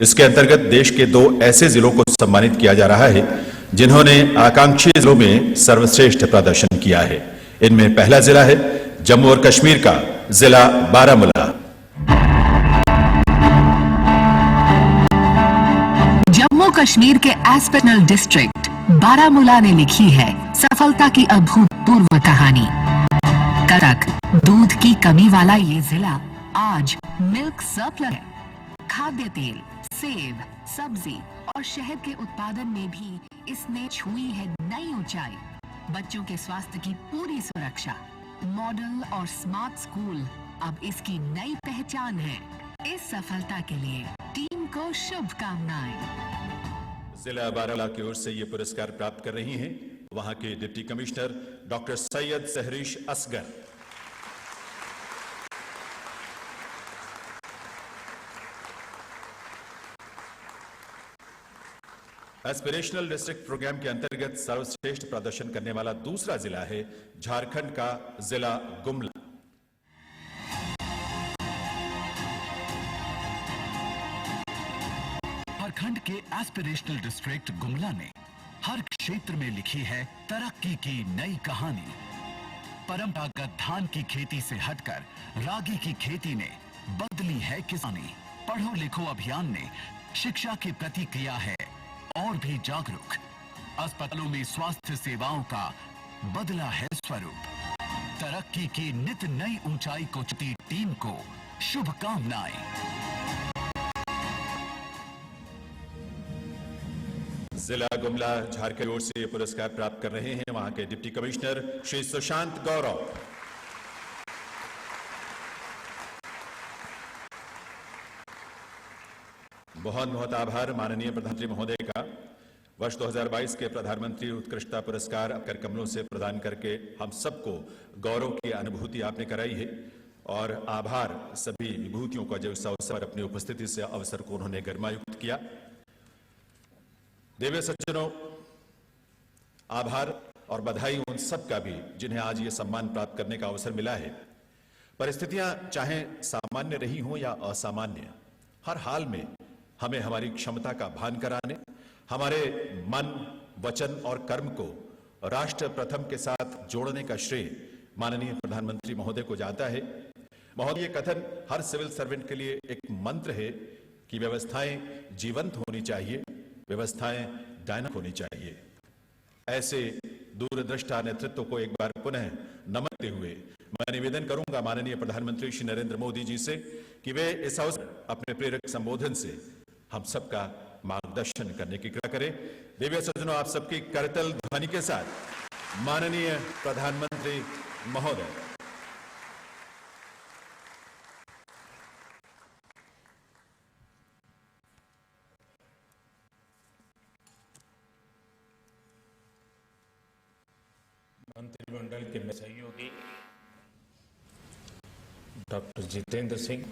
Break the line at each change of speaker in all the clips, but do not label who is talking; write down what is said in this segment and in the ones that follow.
इसके अंतर्गत देश के 2 ऐसे जिलों को सम्मानित किया जा रहा है जिन्होंने आकांक्षी जिलों में सर्वश्रेष्ठ प्रदर्शन किया है। इनमें पहला जिला है जम्मू और कश्मीर का जिला बारामूला।
जम्मू कश्मीर के एस्पिरेशनल डिस्ट्रिक्ट बारामूला ने लिखी है सफलता की अभूतपूर्व कहानी। कड़क दूध की कमी वाला ये जिला आज मिल्क सरप्लस है। खाद्य तेल, सेब, सब्जी और शहद के उत्पादन में भी इसने छुई है नई ऊंचाई। बच्चों के स्वास्थ्य की पूरी सुरक्षा, मॉडल और स्मार्ट स्कूल अब इसकी नई पहचान है। इस सफलता के लिए टीम को शुभकामनाएं।
जिला बारामूला की ओर से ये पुरस्कार प्राप्त कर रही हैं वहां के deputy commissioner doctor Syed Sehrish Asghar. Aspirational district programme के अंतर्गत सर्वश्रेष्ठ प्रदर्शन करने वाला दूसरा जिला है झारखंड का जिला गुमला।
झारखंड के एस्पिरेशनल डिस्ट्रिक्ट गुमला ने हर क्षेत्र में लिखी है तरक्की की नई कहानी। परंपरागत धान की खेती से हटकर रागी की खेती ने बदली है किसानी। पढ़ो लिखो अभियान ने शिक्षा की प्रति किया है और भी जागरूक। अस्पतालों में स्वास्थ्य सेवाओं का बदला है स्वरूप। तरक्की की नित नई ऊंचाई को छूती टीम को शुभकामनाएं।
जिला गुमला झारखंड की ओर से पुरस्कार प्राप्त कर रहे हैं वहां के डिप्टी कमिश्नर श्री सुशांत गौरव। बहुत बहुत आभार माननीय प्रधानमंत्री महोदय का। वर्ष 2022 के प्रधानमंत्री उत्कृष्टता पुरस्कार कर कमलों से प्रदान करके हम सबको गौरव की अनुभूति आपने कराई है और आभार सभी विभूतियों का जो इस अवसर अपनी उपस्थिति से अवसर को उन्होंने गरिमायुक्त किया। देवे सज्जनों, आभार और बधाई उन सब का भी जिन्हें आज ये सम्मान प्राप्त करने का अवसर मिला है। परिस्थितियां चाहे सामान्य रही हों या असामान्य, हर हाल में हमें हमारी क्षमता का भान कराने, हमारे मन, वचन और कर्म को राष्ट्र प्रथम के साथ जोड़ने का श्रेय माननीय प्रधानमंत्री महोदय को जाता है। महोदय, ये कथन हर सिविल सर्वेंट के लिए एक मंत्र है कि व्यवस्थाएं जीवंत होनी चाहिए, व्यवस्थाएं डायनामिक होनी चाहिए। ऐसे दूरदृष्टा नेतृत्व को एक बार पुनः नमनते हुए मैं निवेदन करूंगा माननीय प्रधानमंत्री श्री नरेंद्र मोदी जी से कि वे इस अवसर अपने प्रेरक संबोधन से हम सबका मार्गदर्शन करने की कृपा करें। देवी सज्जनों, आप सबकी करतल ध्वनि के साथ माननीय प्रधानमंत्री महोदय।
मंत्रिमंडल के सहयोगी डॉक्टर जितेंद्र सिंह,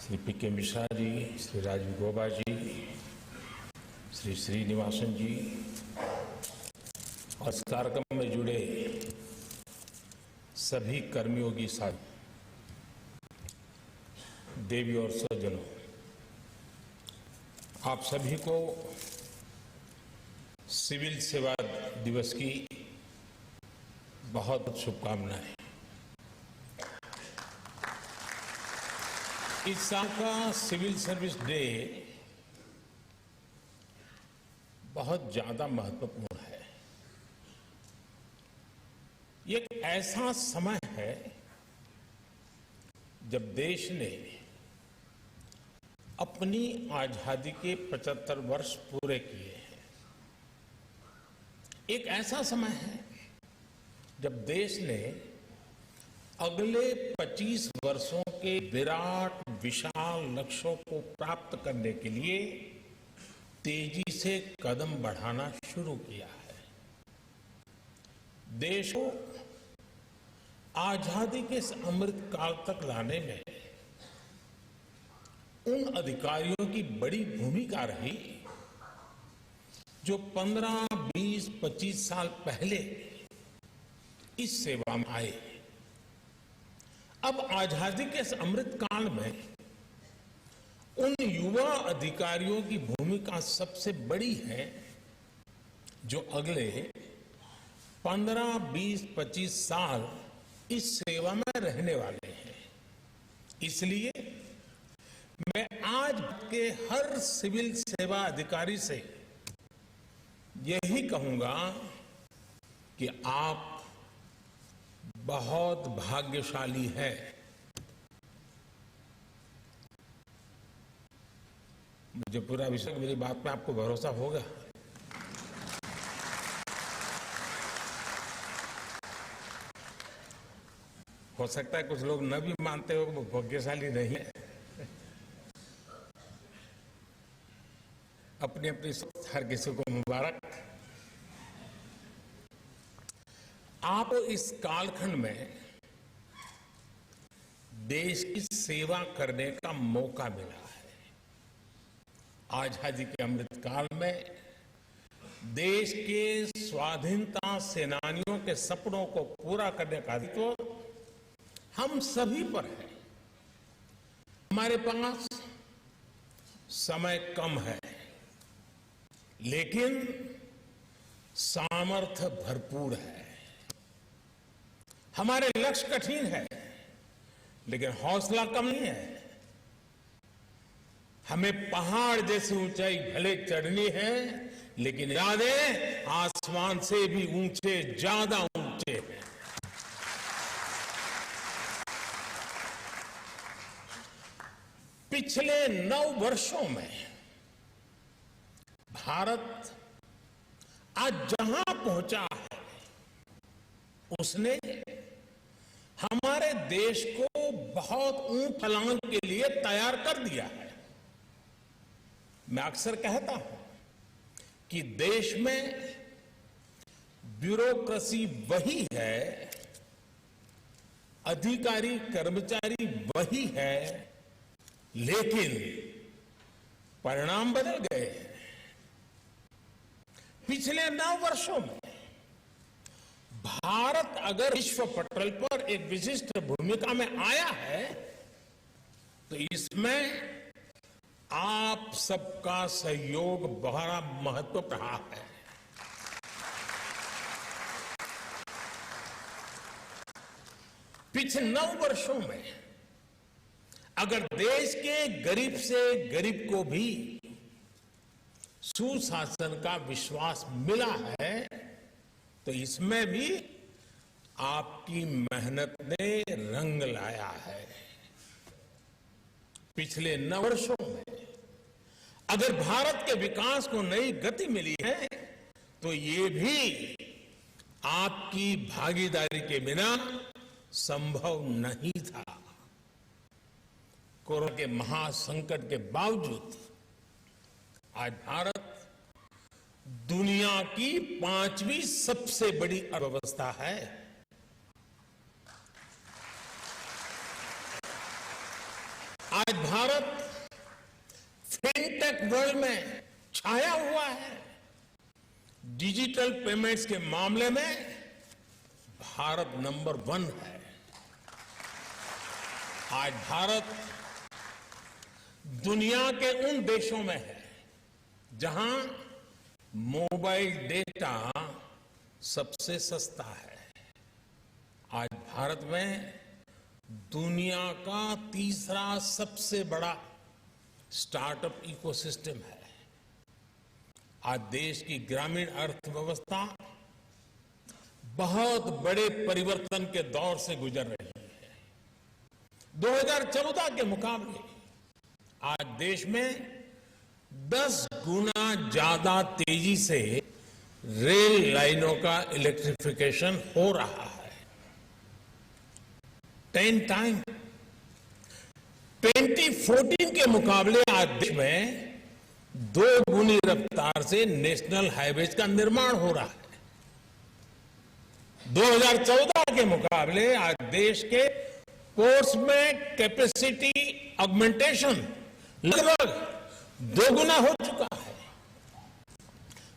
श्री पी.के. मिश्रा जी, श्री राजीव गौबा जी, श्री श्रीनिवासन जी और इस कार्यक्रम में जुड़े सभी कर्मियों की साथ देवी और सज्जनों, आप सभी को सिविल सेवा दिवस की बहुत बहुत शुभकामनाएं। इस साल का सिविल सर्विस डे बहुत ज्यादा महत्वपूर्ण है। ये एक ऐसा समय है जब देश ने अपनी आजादी के 75 वर्ष पूरे किए हैं। एक ऐसा समय है जब देश ने अगले 25 वर्षों के विराट विशाल लक्ष्यों को प्राप्त करने के लिए तेजी से कदम बढ़ाना शुरू किया है। देश को आजादी के इस अमृत काल तक लाने में उन अधिकारियों की बड़ी भूमिका रही जो 15, 20, 25 साल पहले इस सेवा में आए। अब आजादी के इस अमृत काल में उन युवा अधिकारियों की भूमिका सबसे बड़ी है जो अगले 15, 20, 25 साल इस सेवा में रहने वाले हैं। इसलिए मैं आज के हर सिविल सेवा अधिकारी से यही कहूंगा कि आप बहुत भाग्यशाली हैं। मुझे पूरा विश्वास, मेरी बात पे आपको भरोसा होगा। हो सकता है कुछ लोग न भी मानते हो वो भाग्यशाली नहीं है। अपनी अपनी सोच, हर किसी को मुबारक। आप इस कालखंड में देश की सेवा करने का मौका मिला है। आजादी के अमृत काल में देश के स्वाधीनता सेनानियों के सपनों को पूरा करने का दायित्व हम सभी पर है। हमारे पास समय कम है, लेकिन सामर्थ्य भरपूर है। हमारे लक्ष्य कठिन है, लेकिन हौसला कम नहीं है। हमें पहाड़ जैसी ऊंचाई भले चढ़नी है, लेकिन इरादे आसमान से भी ऊंचे, ज्यादा ऊंचे हैं। पिछले 9 वर्षों में भारत आज जहां पहुंचा है, उसने हमारे देश को बहुत ऊंच छलांग के लिए तैयार कर दिया है। मैं अक्सर कहता हूं कि देश में ब्यूरोक्रेसी वही है, अधिकारी कर्मचारी वही है, लेकिन परिणाम बदल गए हैं। पिछले 9 वर्षों में भारत अगर विश्व पटल पर एक विशिष्ट भूमिका में आया है, तो इसमें आप सबका सहयोग बड़ा महत्वपूर्ण रहा है। पिछले 9 वर्षों में अगर देश के गरीब से गरीब को भी सुशासन का विश्वास मिला है, तो इसमें भी आपकी मेहनत ने रंग लाया है। पिछले 9 वर्षों में अगर भारत के विकास को नई गति मिली है, तो ये भी आपकी भागीदारी के बिना संभव नहीं था। कोरोना के महासंकट के बावजूद आज भारत दुनिया की 5वीं सबसे बड़ी अर्थव्यवस्था है। आज भारत फिनटेक वर्ल्ड में छाया हुआ है। डिजिटल पेमेंट्स के मामले में भारत नंबर 1 है। आज भारत दुनिया के उन देशों में है जहां मोबाइल डेटा सबसे सस्ता है। आज भारत में दुनिया का तीसरा सबसे बड़ा स्टार्टअप इकोसिस्टम है। आज देश की ग्रामीण अर्थव्यवस्था बहुत बड़े परिवर्तन के दौर से गुजर रही है। 2014 के मुकाबले आज देश में 10 गुना ज्यादा तेजी से रेल लाइनों का इलेक्ट्रिफिकेशन हो रहा है। 10 टाइम 2014 के मुकाबले आज देश में 2 गुनी रफ्तार से नेशनल हाईवेज का निर्माण हो रहा है। 2014 के मुकाबले आज देश के पोर्ट्स में कैपेसिटी ऑगमेंटेशन लगभग 2 गुना हो चुका है।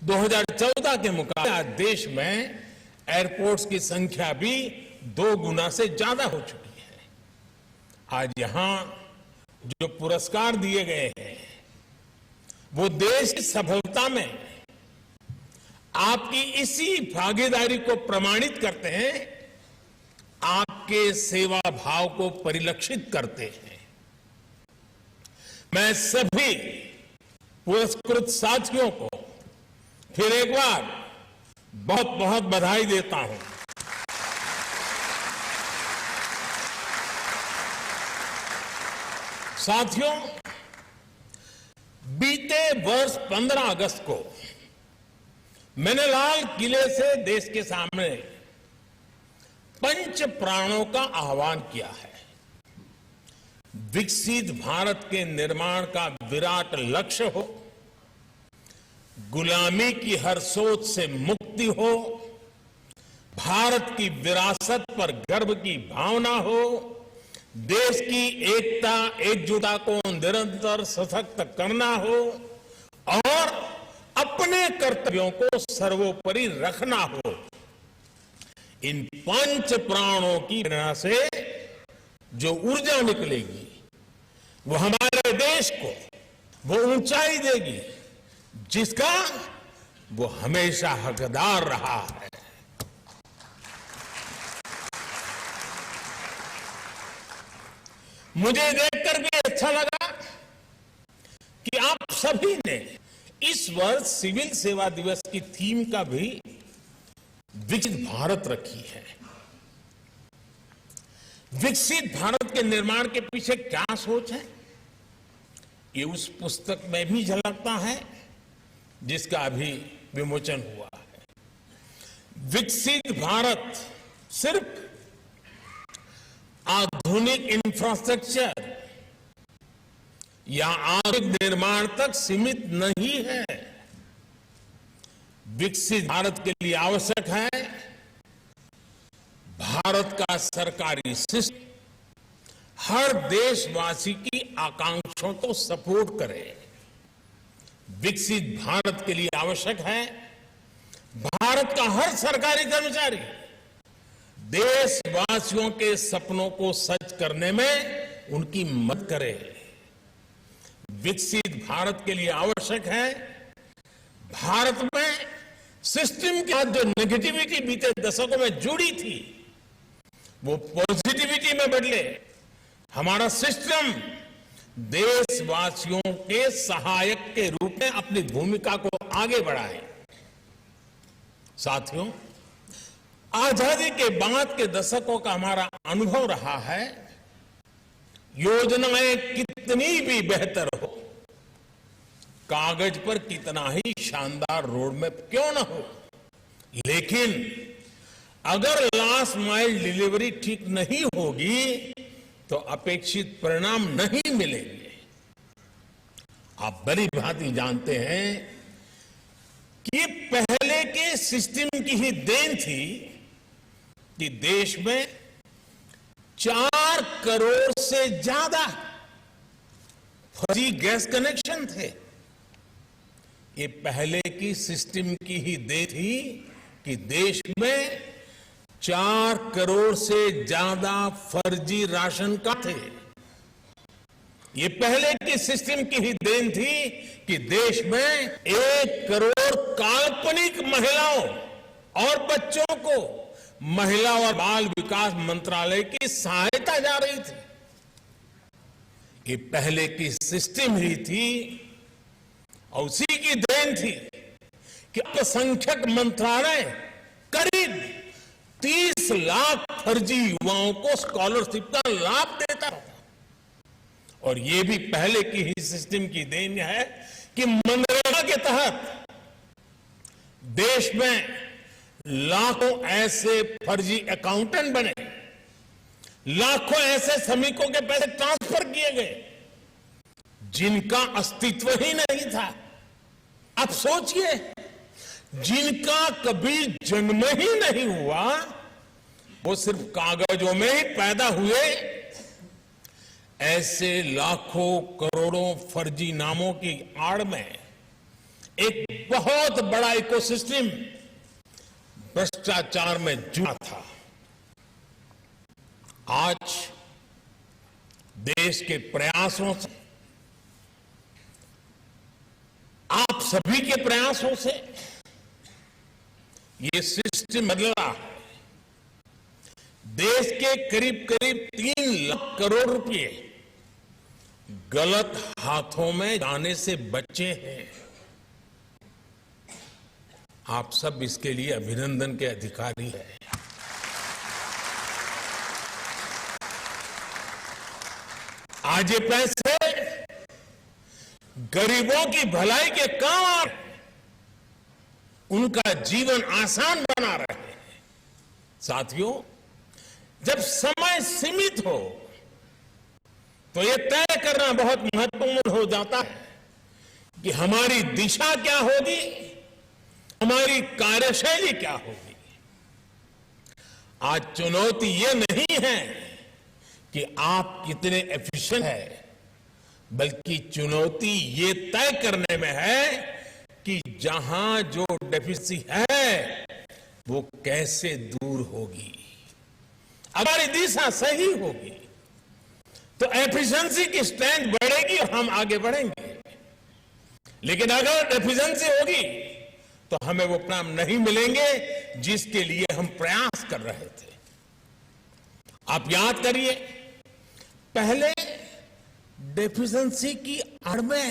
2014 के मुकाबले आज देश में एयरपोर्ट्स की संख्या भी 2 गुना से ज्यादा हो चुकी है। आज यहां जो पुरस्कार दिए गए हैं वो देश की सफलता में आपकी इसी भागीदारी को प्रमाणित करते हैं, आपके सेवा भाव को परिलक्षित करते हैं। मैं सभी पुरस्कृत साथियों को फिर एक बार बहुत बहुत बधाई देता हूं। साथियों, बीते वर्ष 15 अगस्त को मैंने लाल किले से देश के सामने पंच प्राणों का आह्वान किया है। विकसित भारत के निर्माण का विराट लक्ष्य हो, गुलामी की हर सोच से मुक्ति हो, भारत की विरासत पर गर्व की भावना हो, देश की एकता एकजुटता को निरंतर सशक्त करना हो और अपने कर्तव्यों को सर्वोपरि रखना हो। इन पंच प्राणों की प्रेरणा से जो ऊर्जा निकलेगी वो हमारे देश को वो ऊंचाई देगी जिसका वो हमेशा हकदार रहा है। मुझे देखकर भी अच्छा लगा कि आप सभी ने इस वर्ष सिविल सेवा दिवस की थीम का भी विकसित भारत रखी है। विकसित भारत के निर्माण के पीछे क्या सोच है, ये उस पुस्तक में भी झलकता है जिसका अभी विमोचन हुआ है। विकसित भारत सिर्फ आधुनिक इंफ्रास्ट्रक्चर या आधुनिक निर्माण तक सीमित नहीं है। विकसित भारत के लिए आवश्यक है भारत का सरकारी सिस्टम हर देशवासी की आकांक्षाओं को सपोर्ट करे। विकसित भारत के लिए आवश्यक है भारत का हर सरकारी कर्मचारी देशवासियों के सपनों को सच करने में उनकी मदद करे। विकसित भारत के लिए आवश्यक है भारत में सिस्टम के साथ जो नेगेटिविटी बीते दशकों में जुड़ी थी वो पॉजिटिविटी में बदले। हमारा सिस्टम देशवासियों के सहायक के रूप में अपनी भूमिका को आगे बढ़ाए। साथियों, आजादी के बाद के दशकों का हमारा अनुभव रहा है योजनाएं कितनी भी बेहतर हो, कागज पर कितना ही शानदार रोड मैप क्यों ना हो, लेकिन अगर लास्ट माइल डिलीवरी ठीक नहीं होगी तो अपेक्षित परिणाम नहीं मिलेंगे। आप बड़ी भांति जानते हैं कि पहले के सिस्टम की ही देन थी कि देश में 4 करोड़ से ज्यादा फर्जी गैस कनेक्शन थे। ये पहले की सिस्टम की ही देन थी कि देश में 4 करोड़ से ज्यादा फर्जी राशन कार्ड थे। ये पहले की सिस्टम की ही देन थी कि देश में 1 करोड़ काल्पनिक महिलाओं और बच्चों को महिला और बाल विकास मंत्रालय की सहायता जा रही थी। ये पहले की सिस्टम ही थी और उसी की देन थी कि अल्पसंख्यक मंत्रालय करीब 30 लाख फर्जी युवाओं को स्कॉलरशिप का लाभ देता था। और ये भी पहले की ही सिस्टम की देन है कि मनरेगा के तहत देश में लाखों ऐसे फर्जी अकाउंटेंट बने, लाखों ऐसे श्रमिकों के पैसे ट्रांसफर किए गए जिनका अस्तित्व ही नहीं था। आप सोचिए, जिनका कभी जन्म ही नहीं हुआ, वो सिर्फ कागजों में ही पैदा हुए, ऐसे लाखों करोड़ों फर्जी नामों की आड़ में एक बहुत बड़ा इकोसिस्टम भ्रष्टाचार में जुड़ा था। आज देश के प्रयासों से, आप सभी के प्रयासों से ये सिस्टम बदला है। देश के करीब करीब 3 लाख करोड़ रुपए गलत हाथों में जाने से बचे हैं। आप सब इसके लिए अभिनंदन के अधिकारी हैं। आज ये पैसे गरीबों की भलाई के काम आ रहे हैं, उनका जीवन आसान बना रहे हैं। साथियों, जब समय सीमित हो तो ये तय करना बहुत महत्वपूर्ण हो जाता है कि हमारी दिशा क्या होगी, हमारी कार्यशैली क्या होगी। आज चुनौती ये नहीं है कि आप कितने एफिशिएंट हैं, बल्कि चुनौती ये तय करने में है कि जहां जो डेफिसिट है वो कैसे दूर होगी। हमारी दिशा सही होगी तो एफिशिएंसी की स्ट्रेंथ बढ़ेगी और हम आगे बढ़ेंगे। लेकिन अगर एफिशिएंसी होगी तो हमें वो परिणाम नहीं मिलेंगे जिसके लिए हम प्रयास कर रहे थे। आप याद करिए, पहले डेफिशिएंसी की आड़ में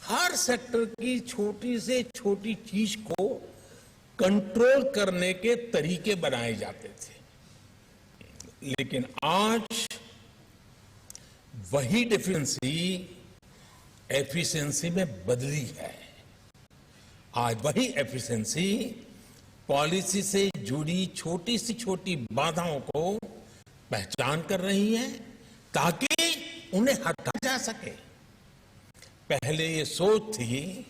हर सेक्टर की छोटी से छोटी चीज को कंट्रोल करने के तरीके बनाए जाते थे। लेकिन आज वही डेफिशिएंसी एफिशिएंसी में बदली है। आज वही एफिशिएंसी पॉलिसी से जुड़ी छोटी से छोटी बाधाओं को पहचान कर रही है ताकि उन्हें हटाया जा सके। पहले ये सोच थी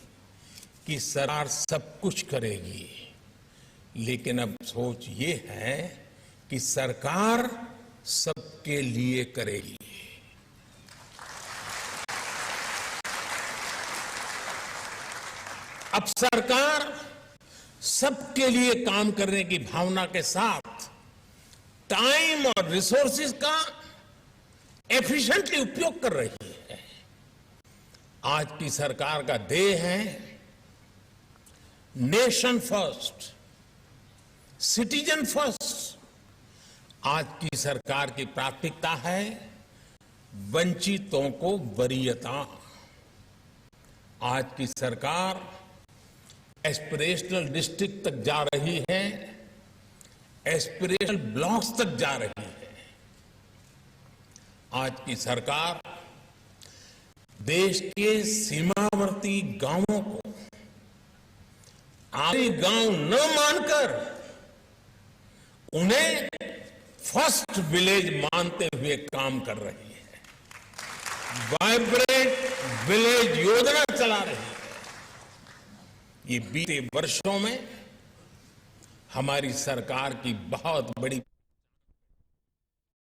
कि सरकार सब कुछ करेगी, लेकिन अब सोच ये है कि सरकार सबके लिए करेगी। अब सरकार सबके लिए काम करने की भावना के साथ टाइम और रिसोर्सेज का एफिशिएंटली उपयोग कर रही है। आज की सरकार का ध्येय है नेशन फर्स्ट, सिटीजन फर्स्ट। आज की सरकार की प्राथमिकता है वंचितों को वरीयता। आज की सरकार एस्पिरेशनल डिस्ट्रिक्ट तक जा रही है, एस्पिरेशनल ब्लॉक्स तक जा रही है। आज की सरकार देश के सीमावर्ती गांवों को आखिरी गांव न मानकर उन्हें फर्स्ट विलेज मानते हुए काम कर रही है। वाइब्रेंट विलेज योजना चला रही है। ये बीते वर्षों में हमारी सरकार की बहुत बड़ी